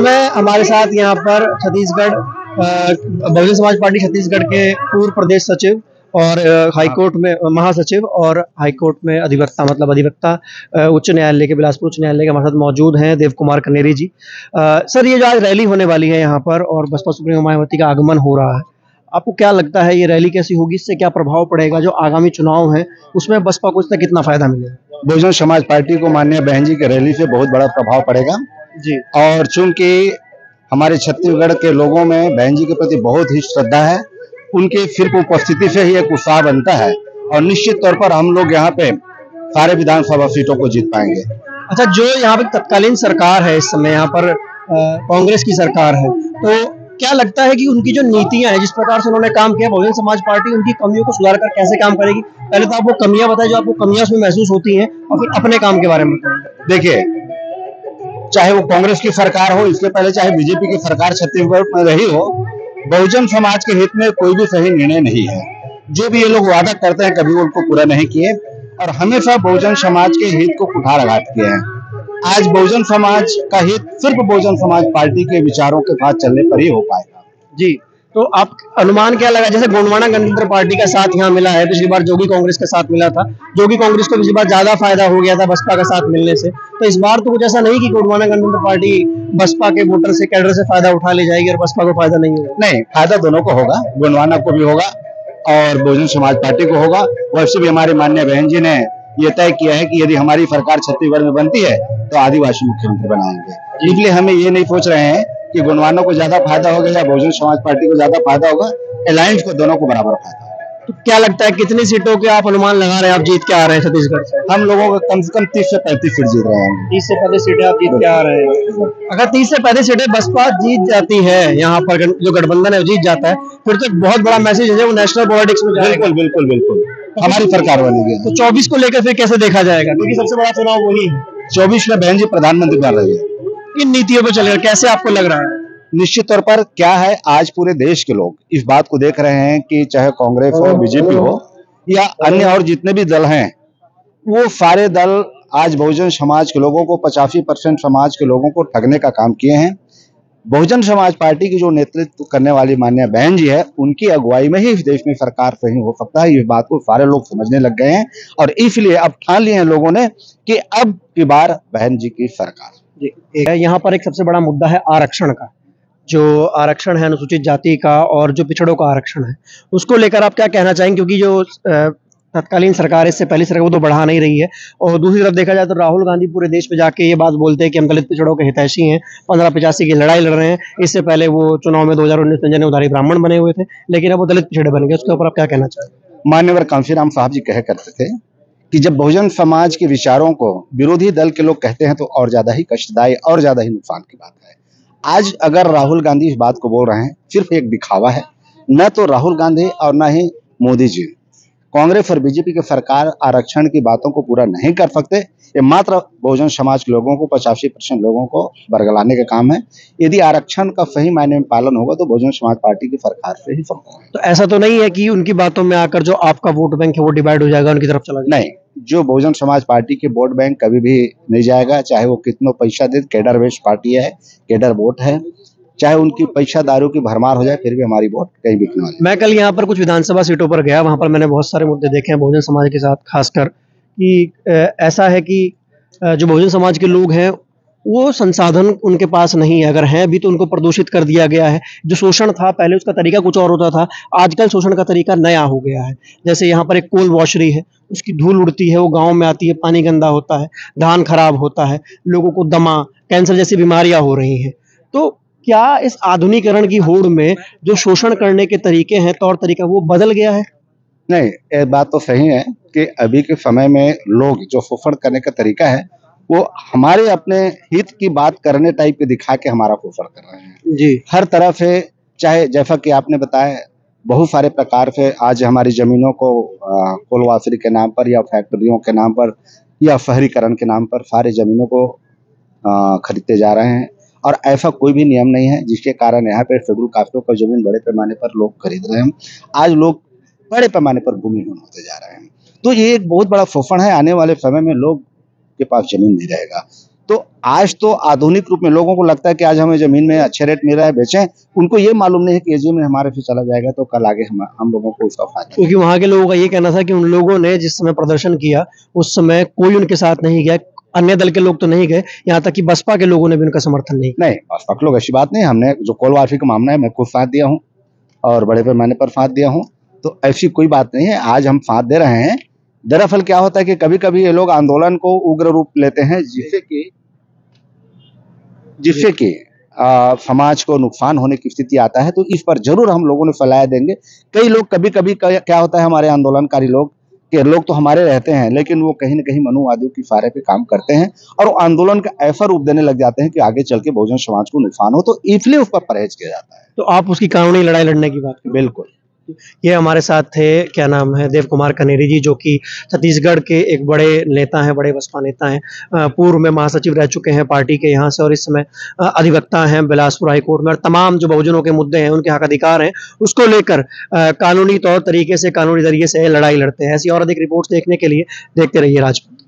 समय हमारे साथ यहाँ पर छत्तीसगढ़ बहुजन समाज पार्टी छत्तीसगढ़ के पूर्व प्रदेश सचिव और हाईकोर्ट में महासचिव और हाईकोर्ट में अधिवक्ता मतलब अधिवक्ता उच्च न्यायालय के बिलासपुर उच्च न्यायालय के हमारे साथ मौजूद हैं देव कुमार कनेरी जी। सर, ये जो आज रैली होने वाली है यहाँ पर और बसपा सुप्रीमो मायावती का आगमन हो रहा है, आपको क्या लगता है ये रैली कैसी होगी, इससे क्या प्रभाव पड़ेगा, जो आगामी चुनाव है उसमें बसपा को इससे कितना फायदा मिलेगा? बहुजन समाज पार्टी को माननीय बहन जी की रैली से बहुत बड़ा प्रभाव पड़ेगा जी। और चूंकि हमारे छत्तीसगढ़ के लोगों में बहन जी के प्रति बहुत ही श्रद्धा है, उनके सिर्फ उपस्थिति से ही एक उत्साह बनता है और निश्चित तौर पर हम लोग यहाँ पे सारे विधानसभा सीटों को जीत पाएंगे। अच्छा, जो यहाँ पर तत्कालीन सरकार है, इस समय यहाँ पर कांग्रेस की सरकार है, तो क्या लगता है कि उनकी जो नीतियां हैं, जिस प्रकार से उन्होंने काम किया, बहुजन समाज पार्टी उनकी कमियों को सुधार कर कैसे काम करेगी? पहले तो आप वो कमियां बताएं जो आपको कमियां उसमें महसूस होती हैं और फिर अपने काम के बारे में बताएं। देखिए, चाहे वो कांग्रेस की सरकार हो, इसके पहले चाहे बीजेपी की सरकार छत्तीसगढ़ में रही हो, बहुजन समाज के हित में कोई भी सही निर्णय नहीं है। जो भी ये लोग वादा करते हैं कभी उनको पूरा नहीं किए और हमेशा बहुजन समाज के हित को कुठाराघात किए हैं। आज बहुजन समाज का हित सिर्फ बहुजन समाज पार्टी के विचारों के साथ चलने पर ही हो पाएगा। जी, तो आप अनुमान क्या लगा, जैसे गोंडवाना गणतंत्र पार्टी का साथ यहाँ मिला है, पिछली बार जोगी कांग्रेस का साथ मिला था, जोगी कांग्रेस को पिछली बार ज्यादा फायदा हो गया था बसपा का साथ मिलने से, तो इस बार तो कुछ ऐसा नहीं कि गोंडवाना गणतंत्र पार्टी बसपा के वोटर से कैडर से फायदा उठा ले जाएगी और बसपा को फायदा नहीं होगा? नहीं, फायदा दोनों को होगा, गोंडवाना को भी होगा और बहुजन समाज पार्टी को होगा। वैसे भी हमारी माननीय बहन जी ने ये तय किया है कि यदि हमारी सरकार छत्तीसगढ़ में बनती है तो आदिवासी मुख्यमंत्री बनाएंगे। इसलिए हमें ये नहीं सोच रहे हैं कि गोंडवानों को ज्यादा फायदा होगा या बहुजन समाज पार्टी को ज्यादा फायदा होगा, अलायंस को दोनों को बराबर फायदा होगा। तो क्या लगता है कितनी सीटों के आप अनुमान लगा रहे हैं, आप जीत के आ रहे हैं छत्तीसगढ़ से? हम लोगों को कम से कम 30 से 35 सीट जीत रहे हैं। 30 से 35 सीटें आप जीत के आ रहे हैं। अगर 30 से 35 सीटें बसपा जीत जाती है, यहाँ पर जो गठबंधन है वो जीत जाता है, फिर तो एक बहुत बड़ा मैसेज है वो नेशनल पॉलिटिक्स में जाएगा। बिल्कुल बिल्कुल बिल्कुल हमारी सरकार बनेगी। तो 24 को लेकर फिर कैसे देखा जाएगा, क्योंकि सबसे बड़ा चुनाव वही है। 24 में बहन जी प्रधानमंत्री बन रही है। इन नीतियों पर चलेगा, कैसे आपको लग रहा है? निश्चित तौर पर क्या है, आज पूरे देश के लोग इस बात को देख रहे हैं कि चाहे कांग्रेस हो, बीजेपी हो या अन्य और जितने भी दल हैं, वो सारे दल आज बहुजन समाज के लोगों को 85% समाज के लोगों को ठगने का काम किए हैं। बहुजन समाज पार्टी की जो नेतृत्व करने वाली माननीय बहन जी है, उनकी अगुवाई में ही इस देश में सरकार सही हो सकता है। इस बात को सारे लोग समझने लग गए हैं और इसलिए अब ठान लिए हैं लोगों ने कि अब की बार बहन जी की सरकार। यहाँ पर एक सबसे बड़ा मुद्दा है आरक्षण का, जो आरक्षण है अनुसूचित जाति का और जो पिछड़ों का आरक्षण है, उसको लेकर आप क्या कहना चाहेंगे? क्योंकि जो तत्कालीन सरकार, इससे पहली सरकार, वो तो बढ़ा नहीं रही है और दूसरी तरफ देखा जाए तो राहुल गांधी पूरे देश में जाके ये बात बोलते हैं कि हम दलित पिछड़ों के हितैषी हैं, 1585 की लड़ाई लड़ रहे हैं। इससे पहले वो चुनाव में 2019 में जनेऊधारी ब्राह्मण बने हुए थे, लेकिन अब वो दलित पिछड़े बन गए। उसके ऊपर आप क्या कहना चाहेंगे? मान्यवर कांशीराम साहब जी कहा करते थे कि जब बहुजन समाज के विचारों को विरोधी दल के लोग कहते हैं तो और ज्यादा ही कष्टदायी और ज्यादा ही नुकसान की बात है। आज अगर राहुल गांधी इस बात को बोल रहे हैं, सिर्फ एक दिखावा है। न तो राहुल गांधी और न ही मोदी जी, कांग्रेस और बीजेपी की सरकार आरक्षण की बातों को पूरा नहीं कर सकते। ये मात्र बहुजन समाज के लोगों को, 85% लोगों को बरगलाने का काम है। यदि आरक्षण का सही मायने में पालन होगा तो बहुजन समाज पार्टी की सरकार से ही संभव है। तो ऐसा तो नहीं है कि उनकी बातों में आकर जो आपका वोट बैंक है वो डिवाइड हो जाएगा, उनकी तरफ चला जाएगा? नहीं, जो बहुजन समाज पार्टी के वोट बैंक कभी भी नहीं जाएगा, चाहे वो कितना पैसा दे। कैडर बेस्ड पार्टी है, कैडर वोट है, चाहे उनकी पैसा दारू की भरमार हो जाए फिर भी हमारी वोट कहीं बिकने वाली। मैं कल यहाँ पर कुछ विधानसभा सीटों पर गया, वहां पर मैंने बहुत सारे मुद्दे देखे हैं बहुजन समाज के साथ, खासकर कि ऐसा है कि जो बहुजन समाज के लोग हैं वो संसाधन उनके पास नहीं है, अगर हैं भी तो उनको प्रदूषित कर दिया गया है। जो शोषण था पहले, उसका तरीका कुछ और होता था, आजकल शोषण का तरीका नया हो गया है। जैसे यहाँ पर एक कोल वॉशरी है, उसकी धूल उड़ती है, वो गाँव में आती है, पानी गंदा होता है, धान खराब होता है, लोगों को दमा, कैंसर जैसी बीमारियां हो रही हैं। तो क्या इस आधुनिकीकरण की होड़ में जो शोषण करने के तरीके हैं, तौर तरीका, वो बदल गया है? नहीं, ये बात तो सही है कि अभी के समय में लोग जो शोषण करने का तरीका है वो हमारे अपने हित की बात करने टाइप के दिखा के हमारा शोषण कर रहे हैं जी। हर तरफ से, चाहे जैसा कि आपने बताया बहुत सारे प्रकार से आज हमारी जमीनों को कोलवासरी के नाम पर या फैक्ट्रियों के नाम पर या शहरीकरण के नाम पर सारे जमीनों को खरीदते जा रहे हैं और ऐसा कोई भी नियम नहीं है जिसके कारण यहाँ पे शेड्यूल कास्टों का जमीन बड़े पैमाने पर लोग खरीद रहे हैं। आज लोग बड़े पैमाने पर भूमिहीन होते जा रहे हैं, तो ये एक बहुत बड़ा शोषण है। आने वाले समय में लोग के पास जमीन नहीं रहेगा। तो आज तो आधुनिक रूप में लोगों को लगता है कि आज हमें जमीन में अच्छे रेट मिल रहा है, बेचें। उनको ये मालूम नहीं है कि ये जमीन हमारे फिर चला जाएगा तो कल आगे हम लोगों को उसका फायदा। क्योंकि वहाँ के लोगों का ये कहना था कि उन लोगों ने जिस समय प्रदर्शन किया उस समय कोई उनके साथ नहीं गया, अन्य दल के लोग तो नहीं गए, यहाँ तक कि बसपा के लोगों ने भी उनका समर्थन नहीं किया। नहीं, बसपा के लोग ऐसी बात नहीं, हमने जो कोल माफी का मामला है मैं खुद फाँद दिया हूँ और बड़े पैमाने पर फाँद दिया हूँ, तो ऐसी कोई बात नहीं है। आज हम फाँद दे रहे हैं। दरअसल क्या होता है कि कभी कभी ये लोग आंदोलन को उग्र रूप लेते हैं जिससे कि समाज को नुकसान होने की स्थिति आता है, तो इस पर जरूर हम लोगों ने फैलाया देंगे। कई लोग कभी कभी क्या होता है, हमारे आंदोलनकारी लोग तो हमारे रहते हैं, लेकिन वो कहीं न कहीं मनुवादियों की फारे पे काम करते हैं और वो आंदोलन का ऐसा रूप देने लग जाते हैं कि आगे चल के बहुजन समाज को नुकसान हो, तो इसलिए उस पर परहेज किया जाता है। तो आप उसकी कानूनी लड़ाई लड़ने की बात करें। बिल्कुल। ये हमारे साथ थे, क्या नाम है, देव कुमार कनेरी जी, जो कि छत्तीसगढ़ के एक बड़े नेता हैं, बड़े बसपा नेता हैं, पूर्व में महासचिव रह चुके हैं पार्टी के यहाँ से और इस समय अधिवक्ता हैं बिलासपुर हाईकोर्ट में, और तमाम जो बहुजनों के मुद्दे हैं, उनके हक अधिकार हैं, उसको लेकर कानूनी तौर तरीके से, कानूनी जरिए से लड़ाई लड़ते हैं। ऐसी और अधिक रिपोर्ट्स देखने के लिए देखते रहिए राजपथ।